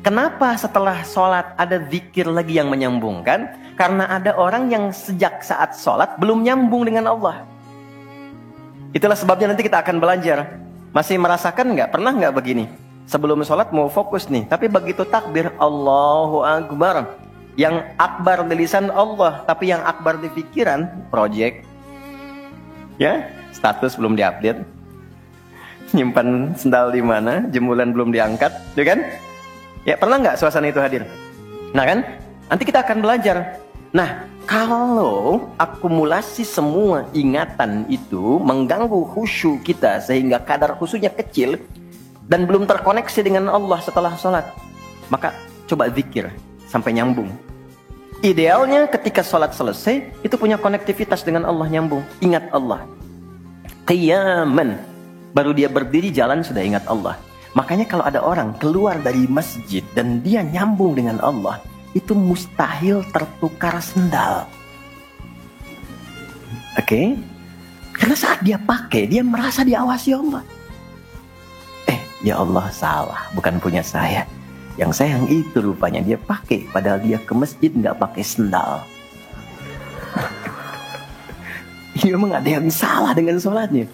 Kenapa setelah sholat ada zikir lagi yang menyambungkan? Karena ada orang yang sejak saat sholat belum nyambung dengan Allah. Itulah sebabnya nanti kita akan belajar. Masih merasakan nggak? Pernah nggak begini? Sebelum sholat mau fokus nih, tapi begitu takbir Allahu Akbar, yang akbar di lisan Allah, tapi yang akbar di pikiran project. Ya, status belum diupdate, nyimpan sendal di mana, jemuran belum diangkat, ya kan? Ya, pernah nggak suasana itu hadir? Nah kan, nanti kita akan belajar. Nah, kalau akumulasi semua ingatan itu mengganggu khusyuk kita sehingga kadar khusyuknya kecil dan belum terkoneksi dengan Allah setelah sholat, maka coba zikir sampai nyambung. Idealnya ketika sholat selesai itu punya konektivitas dengan Allah, nyambung, ingat Allah. Qiyaman, baru dia berdiri jalan sudah ingat Allah. Makanya kalau ada orang keluar dari masjid dan dia nyambung dengan Allah, itu mustahil tertukar sendal. Oke? Karena saat dia pakai, dia merasa diawasi Allah. Ya Allah, salah, bukan punya saya. Yang saya yang itu rupanya dia pakai, padahal dia ke masjid nggak pakai sendal. Ini memang ada yang salah dengan sholatnya.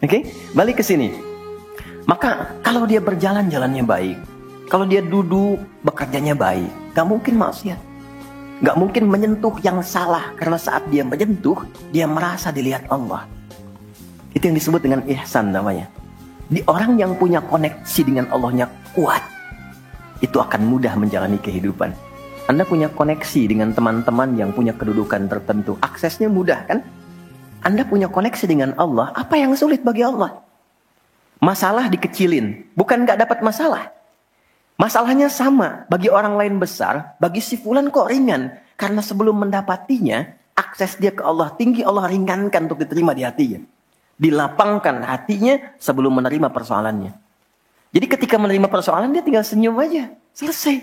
Oke? Balik ke sini. Maka kalau dia berjalan jalannya baik, kalau dia duduk bekerjanya baik, gak mungkin maksiat, gak mungkin menyentuh yang salah, karena saat dia menyentuh dia merasa dilihat Allah. Itu yang disebut dengan ihsan namanya. Di orang yang punya koneksi dengan Allahnya kuat, itu akan mudah menjalani kehidupan. Anda punya koneksi dengan teman-teman yang punya kedudukan tertentu, aksesnya mudah kan? Anda punya koneksi dengan Allah, apa yang sulit bagi Allah? Masalah dikecilin, bukan gak dapat masalah. Masalahnya sama, bagi orang lain besar, bagi si fulan kok ringan. Karena sebelum mendapatinya, akses dia ke Allah tinggi, Allah ringankan untuk diterima di hatinya. Dilapangkan hatinya sebelum menerima persoalannya. Jadi ketika menerima persoalan, dia tinggal senyum aja, selesai.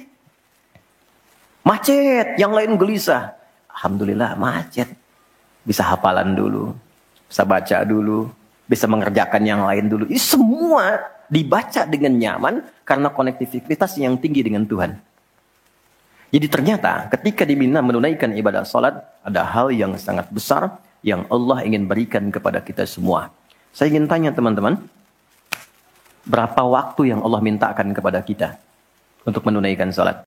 Macet, yang lain gelisah. Alhamdulillah macet. Bisa hafalan dulu, bisa baca dulu, bisa mengerjakan yang lain dulu. Ini semua dibaca dengan nyaman karena konektivitas yang tinggi dengan Tuhan. Jadi ternyata ketika diminta menunaikan ibadah salat, ada hal yang sangat besar yang Allah ingin berikan kepada kita semua. Saya ingin tanya teman-teman, berapa waktu yang Allah mintakan kepada kita untuk menunaikan salat?